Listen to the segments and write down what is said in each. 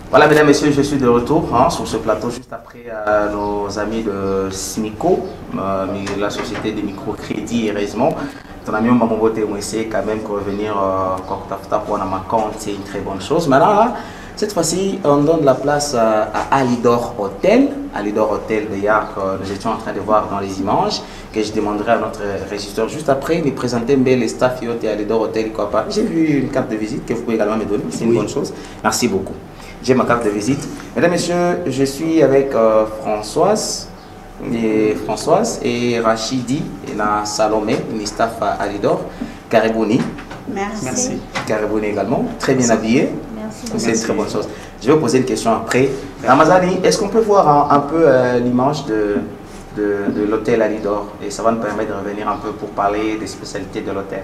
Voilà, mesdames, messieurs, je suis de retour sur ce plateau juste après nos amis de Simico, la société de microcrédit et raisonnement. Ton ami Mamobote Moïse, quand même, revenir pour un compte, c'est une très bonne chose. Maintenant, là, cette fois-ci, on donne la place à Alidor Hotel. Alidor Hotel, d'ailleurs, que nous étions en train de voir dans les images, que je demanderai à notre régisseur juste après de présenter les staff et Alidor Hotel. J'ai vu une carte de visite que vous pouvez également me donner, c'est une bonne chose. Merci beaucoup. J'ai ma carte de visite. Mesdames, Messieurs, je suis avec Françoise et Rachidi et la Salomé, une staff à Alidor. Karibouni. Merci. Karibouni également, très bien habillé. C'est une très bonne chose. Je vais vous poser une question après. Ramazani, est-ce qu'on peut voir un peu l'image de l'hôtel Alidor? Et ça va nous permettre de revenir un peu pour parler des spécialités de l'hôtel.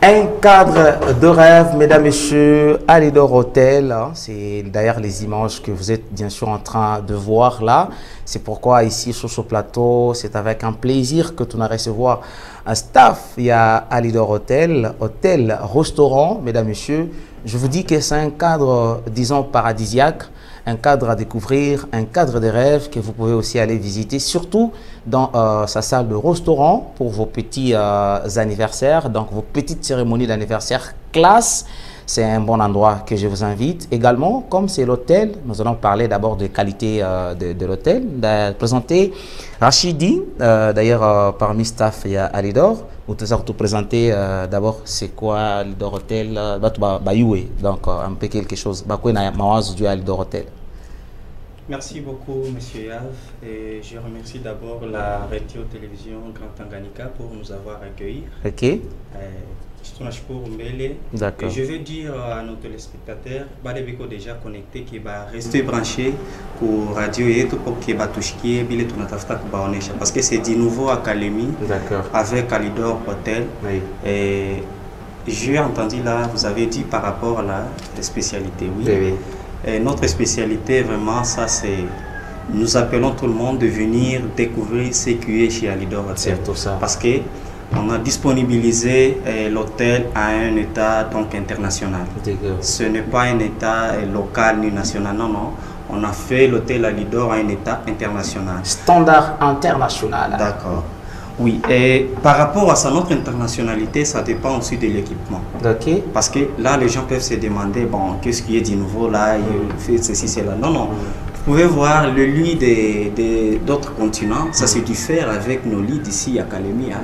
Un cadre de rêve, mesdames, messieurs, Alidor Hotel. C'est d'ailleurs les images que vous êtes bien sûr en train de voir là. C'est pourquoi ici sur ce plateau, c'est avec un plaisir que tu vas recevoir un staff. Il y a Alidor Hotel, restaurant, mesdames, messieurs. Je vous dis que c'est un cadre, disons, paradisiaque. Un cadre à découvrir, un cadre de rêve que vous pouvez aussi aller visiter, surtout dans sa salle de restaurant pour vos petits anniversaires, donc vos petites cérémonies d'anniversaire classe. C'est un bon endroit que je vous invite. Également, comme c'est l'hôtel, nous allons parler d'abord de qualité de l'hôtel. Présenter Rachidi, d'ailleurs parmi staff il y a Alidor. Vous te présenter d'abord c'est quoi Alidor Hotel, donc un peu quelque chose. Du Alidor Hotel. Merci beaucoup, Monsieur Yav, et je remercie d'abord la radio-télévision Grand Tanganyika pour nous avoir accueillis. Ok. D'accord. Et je veux dire à nos téléspectateurs, Balebeko déjà connecté, qui va rester branché pour radio et tout pour qu'il va toucher parce que c'est du nouveau académie avec Alidor Hotel. Oui. Et j'ai entendu là, vous avez dit par rapport à la spécialité, oui. Oui. Et notre spécialité, vraiment, ça c'est... Nous appelons tout le monde de venir découvrir ce qui est chez Alidor Hotel. C'est tout ça. Parce que on a disponibilisé l'hôtel à un état donc international. Ce n'est pas un état local ni national, non, non. On a fait l'hôtel Alidor à un état international. Standard international. D'accord. Oui, et par rapport à ça, notre internationalité, ça dépend aussi de l'équipement. Ok. Parce que là, les gens peuvent se demander, bon, qu'est-ce qui est du nouveau là, il fait ceci, cela. Non, non. Vous pouvez voir le lit d'autres continents, ça c'est du fer avec nos lits d'ici à Kalemi. Hein.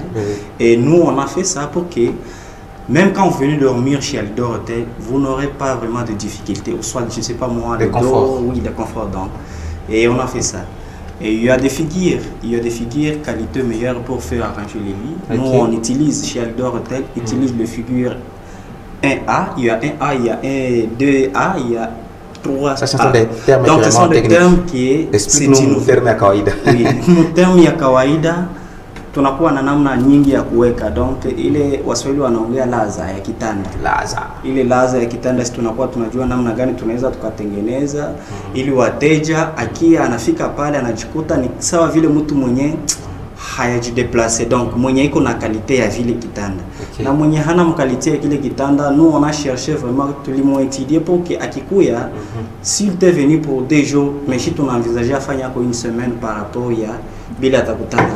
Et nous, on a fait ça pour que, même quand vous venez dormir chez Alidor Hotel, vous n'aurez pas vraiment de difficultés, ou soit, je ne sais pas moi, le confort. Oui, le confort. Donc. Et on a fait ça. Et il y a des figures qualité meilleure pour faire arranger les lits. Okay. Nous, on utilise, chez Alidor Hotel, utilise les figures 1A, il y a 1A, il y a 2A, il y a 3A. Ça, ce sont des termes. Donc, ce sont des termes qui est... Explique-nous le terme ya kawaida. Oui, le terme ya kawaida, tunakuwa na namna nyingi ya kuweka. Donc, ile Waswahili wanaongea laza ya kitanda. Laza. Ile laza ya kitanda, si tunakuwa tunajua namna gani tunaweza tukatengeneza ili wateja akia anafika pale anajikuta ni sawa vile mtu mwenye hayajideplace, donc mwenye iko na kalite ya vile kitanda. Okay. Na mwenye hana mkalite ya kile kitanda, nous on a cherché vraiment, tulimwa étudier pour que akikuya s'il était venu pour 2 jours, mais si on envisageait à faire une semaine par rapport ya bila atakutana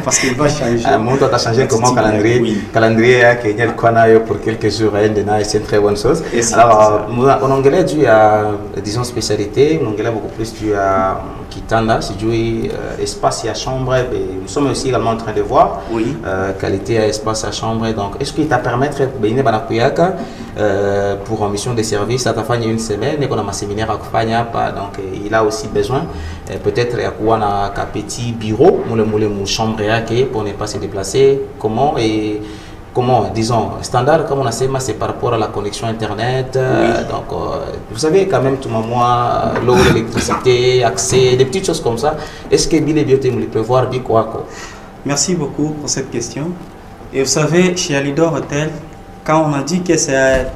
parce qu'il va changer. Monde a changé comment calendrier, oui. Calendrier qui est quoi nayo pour quelques jours et c'est une très bonne chose. Alors en anglais tu as disons spécialité, en anglais beaucoup plus tu as kitanda, si tu espace et chambre, nous sommes aussi également en train de voir oui. Qualité à espace à chambre. Donc est-ce qu'il t'a permettre de banakuyaka pour en mission de service à ta famille une semaine et qu'on a ma séminaire à kufanya pas, donc il a aussi besoin peut-être à quoi na petit bureau mon chambre pour ne pas se déplacer. Comment disons standard comme on a dit, c'est par rapport à la connexion internet. Oui. Donc vous savez quand même tout moi l'eau, l'électricité, accès, des petites choses comme ça. Est-ce que Billy Bioté nous prévoir quoi? Merci beaucoup pour cette question. Et vous savez, chez Alidor Hotel, quand on a dit que c'est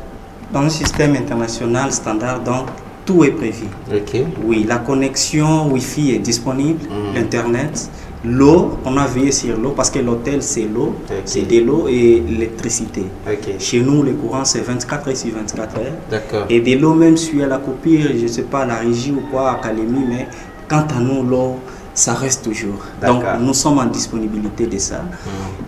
dans un système international standard, donc tout est prévu. Okay. Oui, la connexion Wi-Fi est disponible, Internet, l'eau, on a veillé sur l'eau parce que l'hôtel c'est l'eau, okay. C'est de l'eau et l'électricité. Okay. Chez nous, le courant c'est 24 heures sur 24 heures. D'accord. Et de l'eau, même si elle a coupé, je ne sais pas, la régie ou quoi, à Calémie, mais quant à nous, l'eau, ça reste toujours. Donc nous sommes en disponibilité de ça.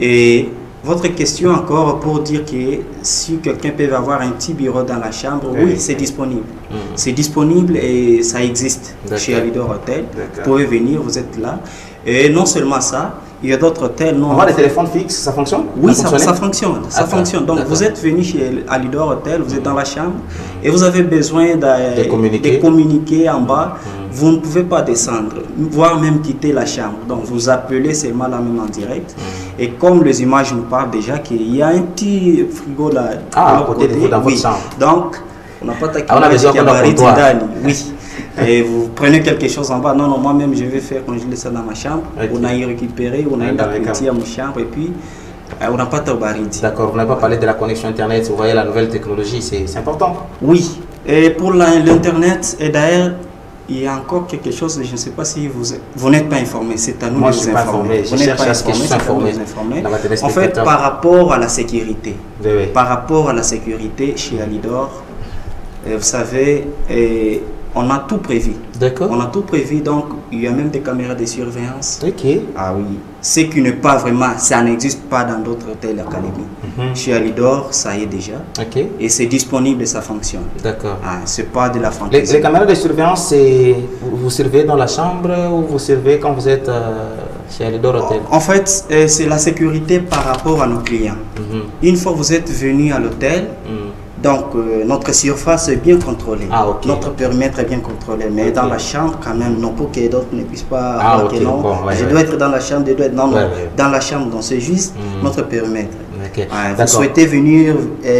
Et votre question encore pour dire que si quelqu'un peut avoir un petit bureau dans la chambre, oui, c'est disponible. C'est disponible et ça existe chez Alidor Hotel. Vous pouvez venir, vous êtes là. Et non seulement ça, il y a d'autres hôtels. On voit les téléphones fixes, ça fonctionne? Oui, ça fonctionne. Ça fonctionne. Donc vous êtes venu chez Alidor Hotel, vous êtes dans la chambre et vous avez besoin de communiquer en bas. Vous ne pouvez pas descendre, voire même quitter la chambre. Donc vous appelez seulement là même en direct. Et comme les images nous parlent déjà qu'il y a un petit frigo là à côté de vous dans votre chambre. Donc on n'a pas oui. Et vous prenez quelque chose en bas. Non, non, moi-même je vais faire congeler ça dans ma chambre. Okay. On a y récupéré, on a eu l'appétit à ma chambre et puis on n'a pas de baridi. D'accord, vous n'avez pas parlé de la connexion internet, vous voyez la nouvelle technologie, c'est important. Oui, et pour l'internet, et d'ailleurs, il y a encore quelque chose, je ne sais pas si vous n'êtes pas informé, c'est à nous de vous informer. Vous n'êtes pas informé, en fait, par rapport à la sécurité, par rapport à la sécurité chez Alidor, vous savez, on a tout prévu. D'accord. On a tout prévu, donc il y a même des caméras de surveillance. Ok. Ah oui. Ce qui n'est pas vraiment, ça n'existe pas dans d'autres hôtels académiques. Chez Alidor, ça y est déjà. Ok. Et c'est disponible et ça fonctionne. D'accord. Ah, c'est pas de la fantaisie. Les caméras de surveillance, c'est vous servez dans la chambre ou vous servez quand vous êtes chez Alidor Hotel? En fait, c'est la sécurité par rapport à nos clients. Une fois que vous êtes venu à l'hôtel, donc notre surface est bien contrôlée, notre périmètre est bien contrôlé, mais dans la chambre quand même, non, pour que d'autres ne puissent pas voir que non, je dois être dans la chambre, je dois être dans la chambre, donc c'est juste notre périmètre. Vous souhaitez venir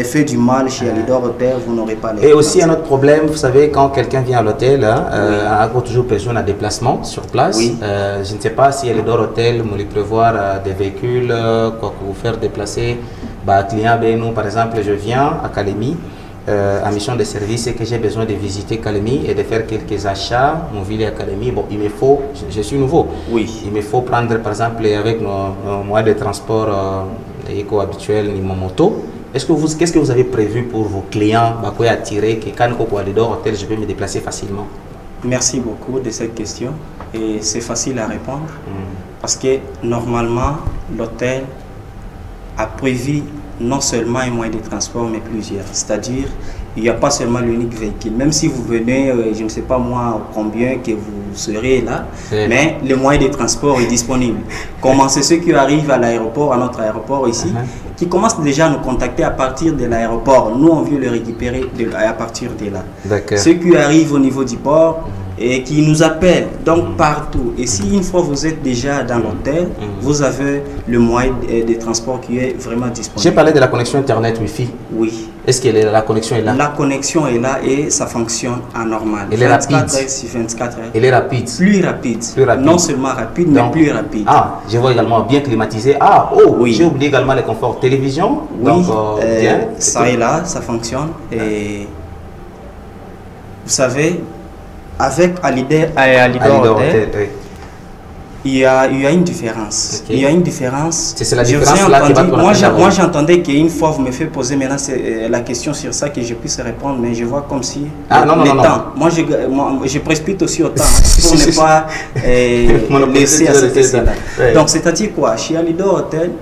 faire du mal chez Alidor Hotel, vous n'aurez pas les... Et aussi un autre problème, vous savez, quand quelqu'un vient à l'hôtel, on a toujours besoin d'un déplacement sur place. Je ne sais pas si Alidor Hotel vous lui prévoir des véhicules, quoi que vous faire déplacer. Client, nous, par exemple, je viens à Calémie en mission de service et que j'ai besoin de visiter Calémie et de faire quelques achats, mon ville à Calémie. Bon, il me faut, je suis nouveau. Oui. Il me faut prendre, par exemple, avec nos moyens de transport éco-habituels, mon moto. Qu'est-ce que vous avez prévu pour vos clients, quoi attirer que quand on Alidor Hotel, je peux me déplacer facilement? Merci beaucoup de cette question et c'est facile à répondre parce que normalement l'hôtel a prévu non seulement un moyen de transport, mais plusieurs. C'est-à-dire, il n'y a pas seulement l'unique véhicule. Même si vous venez, je ne sais pas moi combien que vous serez là, mais le moyen de transport est disponible. Comment c'est ceux qui arrivent à l'aéroport, à notre aéroport ici, qui commencent déjà à nous contacter à partir de l'aéroport. Nous, on vient le récupérer à partir de là. Ceux qui arrivent au niveau du port, et qui nous appellent donc partout. Et si une fois vous êtes déjà dans l'hôtel, vous avez le moyen de transport qui est vraiment disponible. J'ai parlé de la connexion Internet Wi-Fi. Oui. Est-ce que la connexion est là? La connexion est là et ça fonctionne en normal. Elle est rapide. 24 heures sur 24 heures. Elle est rapide. Plus rapide. Non seulement rapide, mais plus rapide. Ah, je vois également bien climatisé. Ah, oh, oui. J'ai oublié également les conforts télévision. Oui, donc, bien. Ça est là, ça fonctionne. Et vous savez, avec Alidor Hotel, oui. il y a une différence. Okay. Il y a une différence. C'est la différence là qui va moi, j'entendais qu'une fois vous me faites poser maintenant la question sur ça, que je puisse répondre, mais je vois comme si le temps. Moi, je précipite aussi au temps pour ne pas laisser à cette là. Donc, c'est-à-dire quoi? Chez Alidor Hotel,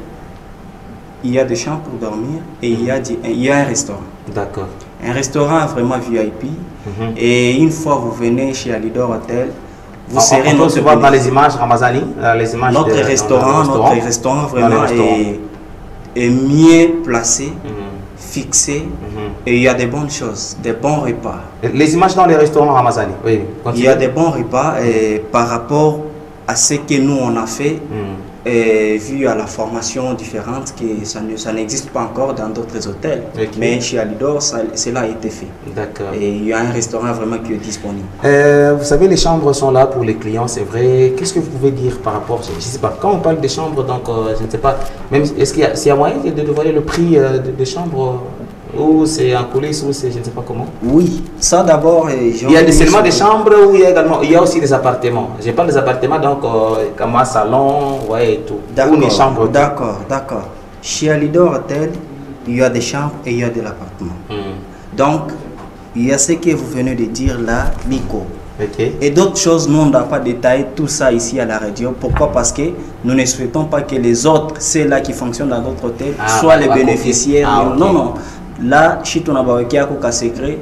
il y a des chambres pour dormir et il y a un restaurant. D'accord. Un restaurant vraiment VIP. Et une fois vous venez chez Alidor Hotel, vous serez notre voir dans les images Ramazani, les images notre restaurant vraiment est mieux placé, fixé, et il y a des bonnes choses, des bons repas. Les images dans les restaurants Ramazani, oui. Il y a des bons repas et par rapport à ce que nous on a fait. Et vu à la formation différente, que ça n'existe pas encore dans d'autres hôtels. Okay. Mais chez Alidor, cela a été fait. D'accord. Et il y a un restaurant vraiment qui est disponible. Vous savez, les chambres sont là pour les clients, c'est vrai. Qu'est-ce que vous pouvez dire par rapport à ça? Je ne sais pas. Quand on parle des chambres, donc je ne sais pas. Est-ce qu'il y a moyen de dévoiler le prix des chambres? Ou c'est en coulisses, ou c'est je ne sais pas comment? Oui, ça d'abord. Il y a seulement des chambres ou il y a aussi des appartements? Je parle des appartements, donc comme un salon, ouais, et tout. D'accord, ou les chambres. D'accord. Chez Alidor Hotel, il y a des chambres et il y a de l'appartement. Donc, il y a ce que vous venez de dire là, Nico. Okay. Et d'autres choses, nous on n'a pas détaillé tout ça ici à la radio. Pourquoi? Parce que nous ne souhaitons pas que les autres, ceux-là qui fonctionnent dans d'autres hôtels, soient les bénéficiaires. Okay. Non. Là, si on a un secret,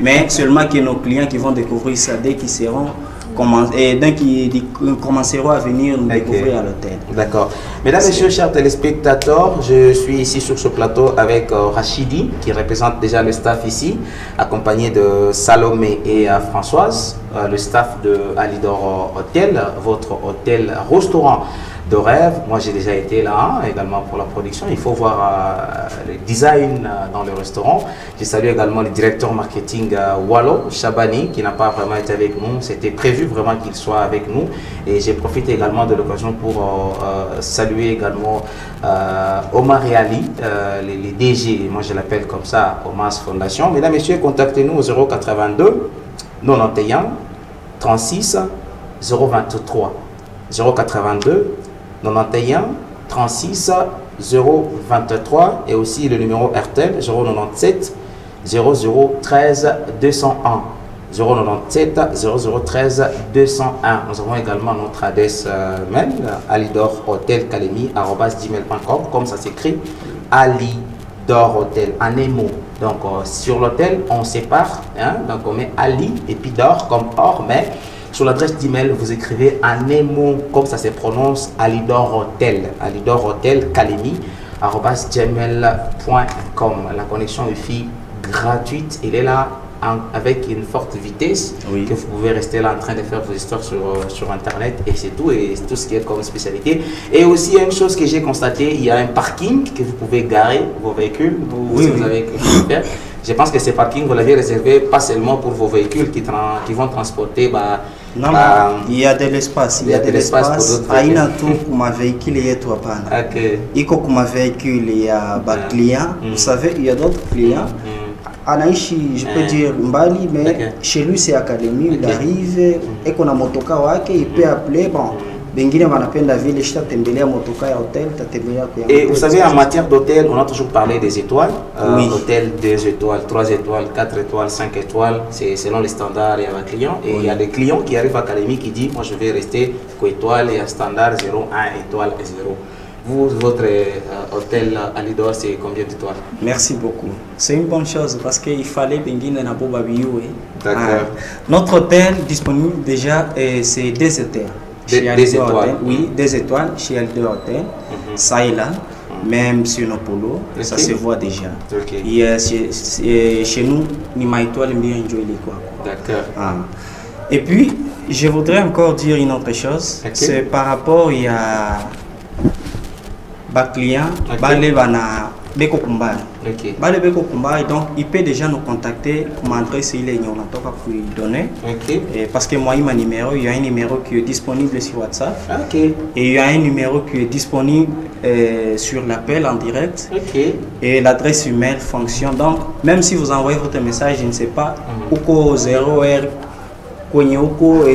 mais seulement que nos clients qui vont découvrir ça dès qu'ils seront commenceront à venir nous découvrir à l'hôtel. D'accord. Mesdames et messieurs, chers téléspectateurs, je suis ici sur ce plateau avec Rachidi, qui représente déjà le staff ici, accompagné de Salomé et Françoise, le staff de Alidor Hotel, votre hôtel-restaurant de rêve. Moi j'ai déjà été là également pour la production. Il faut voir le design dans le restaurant. Je salue également le directeur marketing Wallo Chabani qui n'a pas vraiment été avec nous. C'était prévu vraiment qu'il soit avec nous. Et j'ai profité également de l'occasion pour saluer également Omar et Ali, les DG, moi je l'appelle comme ça, Omas Fondation. Mesdames et messieurs, contactez-nous au 082 91 36 023 082 91 36 023 et aussi le numéro RTL 097 0013 201 097 0013 201. Nous avons également notre adresse mail alidorhotelcalemi@gmail.com, comme ça s'écrit Alidor Hotel en un mot. Donc sur l'hôtel on sépare, donc on met Ali et puis d'or comme or, mais sur l'adresse d'email, vous écrivez un mot comme ça se prononce Alidor Hotel, Alidor Hotel Kalemi @gmail.com. La connexion Wi-Fi gratuite, elle est là avec une forte vitesse que vous pouvez rester là en train de faire vos histoires sur internet et c'est tout, et tout ce qui est comme spécialité. Et aussi une chose que j'ai constaté, il y a un parking que vous pouvez garer vos véhicules, si vous avez quelque chose à faire. Je pense que ce parking, vous l'avez réservé pas seulement pour vos véhicules qui vont transporter. Non, il y a de l'espace. Il y a de l'espace pour d'autres véhicules. Pour ma véhicule, il y a trois pannes. Il y a ma véhicule, il y a des clients. Vous savez, il y a d'autres clients. Anaishi, je peux dire Mbali, mais chez lui c'est académie, il arrive et qu'on a motoka wake, il peut appeler, bon. Et vous savez, en matière d'hôtel, on a toujours parlé des étoiles. Hôtel 2 étoiles, 3 étoiles, 4 étoiles, 5 étoiles. C'est selon les standards et un client. Et il y a des clients qui arrivent à l'académie qui disent moi je vais rester qu'étoile et à standard 0, 1 étoile et 0. Vous, votre hôtel Alidor, c'est combien d'étoiles? Merci beaucoup. C'est une bonne chose parce qu'il fallait Benguine na Bobabiou. Notre hôtel disponible déjà, c'est 2 étoiles. Des étoiles. Oui, 2 étoiles chez Alidor Hotel. Ça est là, même sur nos polos, ça se voit déjà. Et chez nous, ni ma étoile, bien enjoy les quoi. D'accord. Ah. Et puis, je voudrais encore dire une autre chose. C'est par rapport à bas client, Bale Bana Beko Kumbari. Bale Beko Kumbari, donc il peut déjà nous contacter pour m'adresser il est on a pas pour lui donner. Et parce que moi il m'a numéro, il y a un numéro qui est disponible sur WhatsApp. Et il y a un numéro qui est disponible sur l'appel en direct. Et l'adresse email fonctionne. Donc même si vous envoyez votre message, je ne sais pas, ou 0R et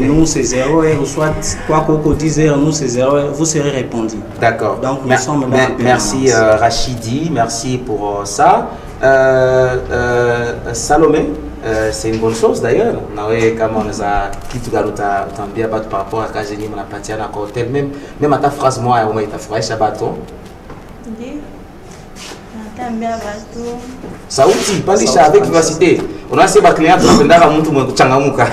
nous c'est 0h, ou soit quoi qu'au 10h, nous c'est 0h, vous serez répondu. D'accord. Donc nous sommes là. Merci Rachidi, merci pour ça. Salomé, c'est une bonne chose d'ailleurs. Comme on a quitté Garuta, bien par rapport à Kajeni, on a parti à l'hôtel, même à ta phrase, moi, on m'a fait Shabaton. Ça aussi, pas les avec vivacité. On a ces clients qui ont un monde qui changamuka.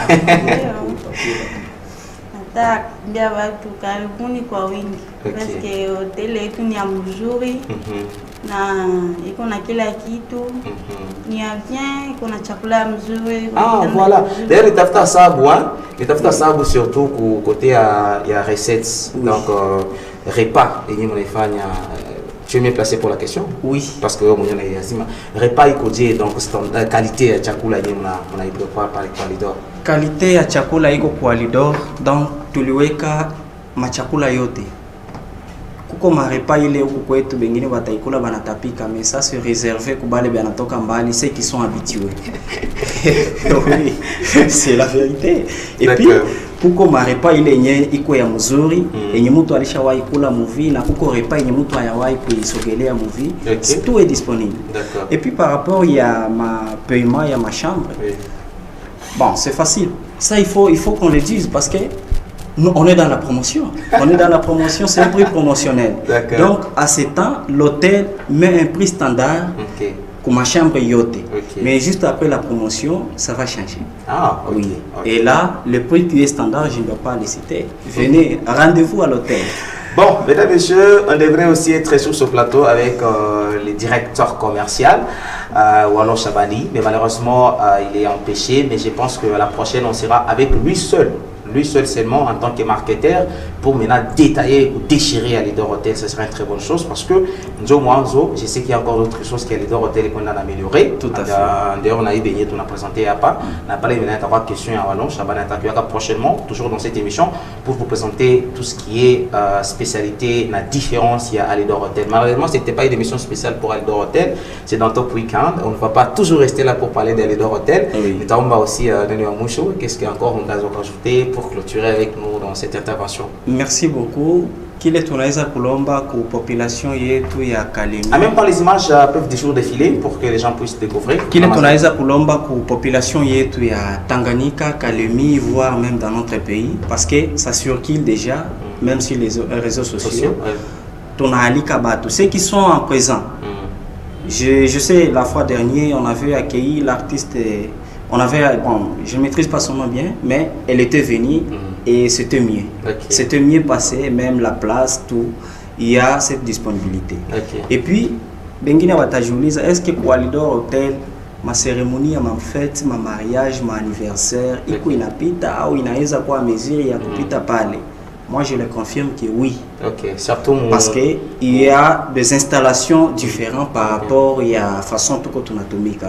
Mbia watu karibuni kwa wingi. Parce hotel yetu ni ya mzuri na iko na kila kitu. Ni ya bien, iko na chakula mzuri. Ah voilà. D'ailleurs, il tafuta sabu surtout côté ya recettes. Donc repas et on fanya. Tu es mieux placé pour la question? Oui. Parce que mon repas ikoje donc qualité ya chakula yenyewe mnaiprepare pale kwa Lidor. Qualité ya chakula iko kwa Lidor, donc tuliweka machakula yote. Kuko marepa ile huko kwetu bengine bataikula banatapika, mais ça c'est réservé kwa bale banatoka mbali, ceux qui sont habitués. Oui, c'est la vérité. Et puis kuko marepa ile yenye iko ya mzuri yenye mtu alishawahi kula movie na kuko repa yenye mtu hayawahi kuisogelea movie. Tout est disponible. Et puis par rapport ya ma paiement ya ma chambre. Bon, c'est facile. Ça il faut qu'on le dise parce que nous, on est dans la promotion. On est dans la promotion, c'est un prix promotionnel. Donc à ce temps, l'hôtel met un prix standard. Pour ma chambre yote. Mais juste après la promotion, ça va changer. Ah, oui. Et là, le prix qui est standard, je ne dois pas le citer. Venez, rendez-vous à l'hôtel. Bon, mesdames et messieurs, on devrait aussi être sur ce plateau avec le directeur commercial, Walo Chabani. Mais malheureusement, il est empêché. Mais je pense que la prochaine, on sera avec lui seul. Lui seul seulement en tant que marketeur pour maintenant détailler ou déchirer à Lidor Hotel, ce serait une très bonne chose parce que je sais qu'il y a encore d'autres choses qu'à Lidor Hotel qu'on a amélioré. Tout à fait. D'ailleurs, on a eu baigné, on a présenté à pas. On a parlé maintenant d'avoir questions à Wallon, Chaban prochainement, toujours dans cette émission, pour vous présenter tout ce qui est spécialité, la différence il y a à Lidor Hotel. Malheureusement, ce n'était pas une émission spéciale pour Lidor Hotel, c'est dans Top Weekend. On ne va pas toujours rester là pour parler de Lidor Hotel. Mais on va aussi donner un moucho. Qu'est-ce qu'il y a encore on doit rajouter pour clôturer avec nous dans cette intervention? Merci beaucoup. Kile tunaweza kulomba ku population yetu ya Kalemi. En même temps, les images peuvent toujours défiler pour que les gens puissent découvrir. Kile tunaweza kulomba ku population yetu ya Tanganyika, Kalemi, voire même dans notre pays, parce que ça circule déjà, même sur les réseaux sociaux. Tunaalika batu, ceux qui sont en présent. Je sais, la fois dernière, on avait accueilli l'artiste. On avait, bon, je ne maîtrise pas son nom bien, mais elle était venue et c'était mieux. C'était mieux passé, même la place, tout. Il y a cette disponibilité. Et puis, Bengine Watajuliza, est-ce que pour Lidor Hotel, ma cérémonie, ma fête, ma mariage, ma anniversaire, iko inapita ou inaweza kwa mesure ya kupita pale? Moi, je le confirme que oui. Surtout parce qu'il y a des installations différentes par rapport à la façon tout atomique.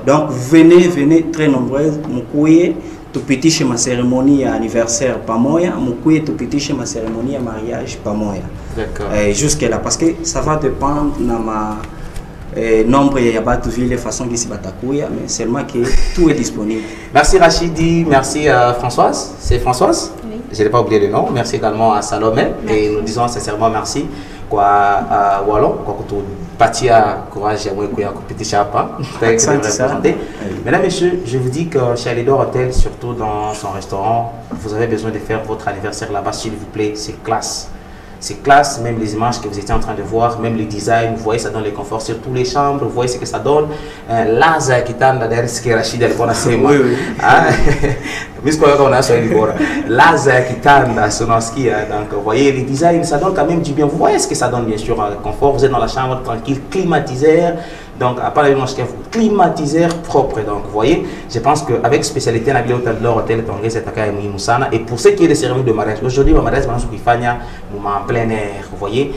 Donc, venez très nombreuses. Moukouye, tout petit chez ma cérémonie anniversaire, pas moyen. Moukouye, tout petit chez ma cérémonie à mariage, pas moyen. Jusque-là, parce que ça va dépendre de ma nombre de villes de façon qui s'y batakouya, mais seulement que tout est disponible. Merci Rachidi, merci Françoise. C'est Françoise? Oui. Je n'ai pas oublié le nom. Merci également à Salomé. Merci. Et nous disons sincèrement merci à Wallon, Patia, courage, Mesdames et messieurs, je vous dis que chez Lidor Hotel, surtout dans son restaurant, vous avez besoin de faire votre anniversaire là-bas, s'il vous plaît, c'est classe. C'est classe, même les images que vous étiez en train de voir, même le design, vous voyez, ça donne les conforts sur toutes les chambres, vous voyez ce que ça donne. Laza qui t'a derrière ce que Rachid a bon assez moi. Laza qui t'a Sonoski, donc vous voyez les designs, ça donne quand même du bien. Vous voyez ce que ça donne bien sûr, confort. Vous êtes dans la chambre tranquille, climatiseur. Donc, à part les climatiseur propre. Donc, vous voyez, je pense qu'avec spécialité dans l'hôtel, et pour ce qui est des cérémonies de mariage, aujourd'hui, le mariage, en plein air, vous voyez,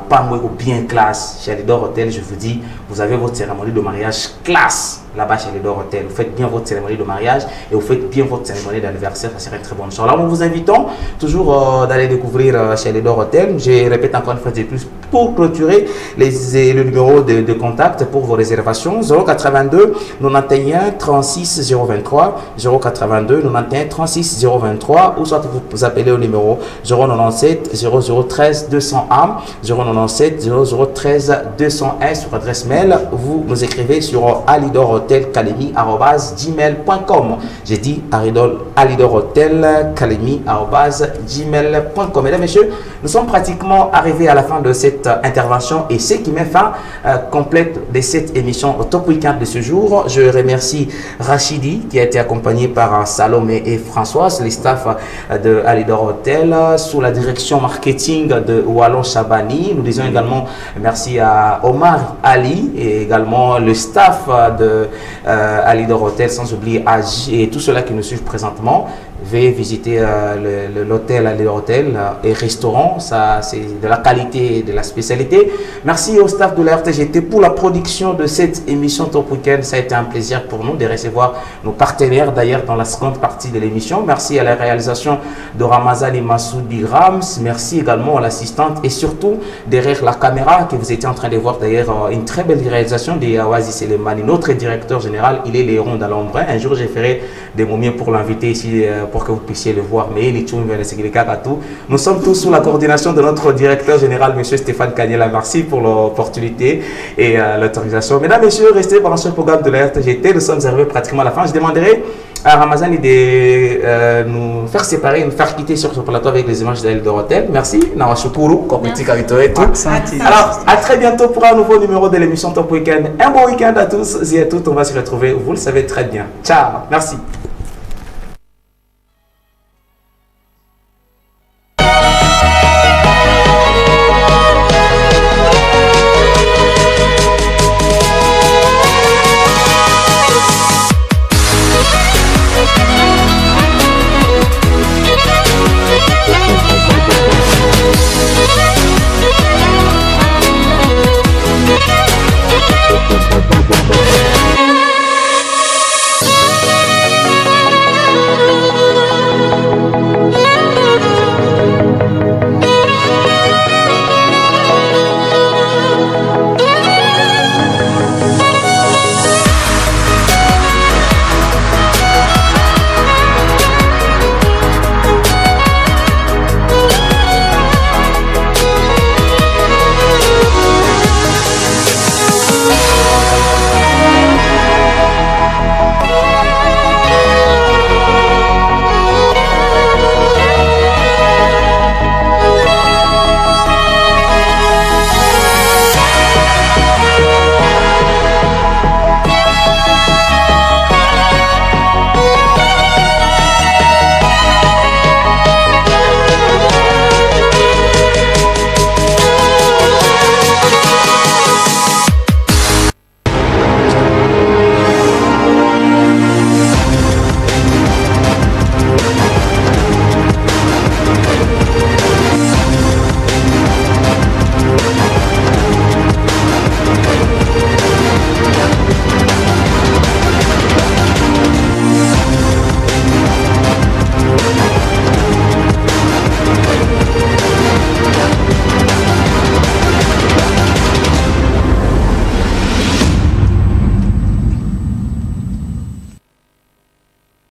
pas bien classe. Chez Alidor Hotel, je vous dis, vous avez votre cérémonie de mariage classe là-bas chez Alidor Hotel. Vous faites bien votre cérémonie de mariage et vous faites bien votre cérémonie d'anniversaire, ça serait une très bonne chose. Alors, nous vous invitons toujours d'aller découvrir chez Alidor Hotel. Je répète encore une fois de plus, pour clôturer le numéro de contact pour vos réservations, 082 91 36 023, 082 91 36 023, ou soit vous appelez au numéro 097 0013 201, 097 0013 201 sur adresse mail. Vous nous écrivez sur alidorhotelcalemi@gmail.com. J'ai dit alidorhotelcalemi@gmail.com. Mesdames, Messieurs, nous sommes pratiquement arrivés à la fin de cette intervention et ce qui met fin complète de cette émission au Top Weekend de ce jour. Je remercie Rachidi qui a été accompagné par Salomé et Françoise, les staffs de Alidor Hotel, sous la direction marketing de Wallon Chabani. Nous disons également merci à Omar Ali et également le staff de Alidor Hotel, sans oublier Agi et tous ceux-là qui nous suivent présentement. Veuillez visiter l'hôtel Alidor Hotel et restaurant, ça c'est de la qualité et de la spécialité. Merci au staff de la RTGT pour la production de cette émission Top Weekend. Ça a été un plaisir pour nous de recevoir nos partenaires d'ailleurs dans la seconde partie de l'émission. Merci à la réalisation de Ramazani Massoudi Rams. Merci également à l'assistante et surtout derrière la caméra que vous étiez en train de voir d'ailleurs une très belle réalisation de Awazi Selemani, notre directeur général. Il est Léon d'Alombre. Un jour j'ai ferai des momies pour l'inviter ici pour que vous puissiez le voir. Mais nous sommes tous sous la coordination de notre directeur général, M. Stéphane Cagnela. Merci pour l'opportunité et l'autorisation. Mesdames, Messieurs, restez pendant ce programme de la RTGT. Nous sommes arrivés pratiquement à la fin. Je demanderai à Ramazani de nous faire séparer, nous faire quitter sur ce plateau avec les images d'Alidor Hotel. Merci. Alors, à très bientôt pour un nouveau numéro de l'émission Top Weekend. Un bon week-end à tous et à toutes. On va se retrouver, vous le savez très bien. Ciao. Merci.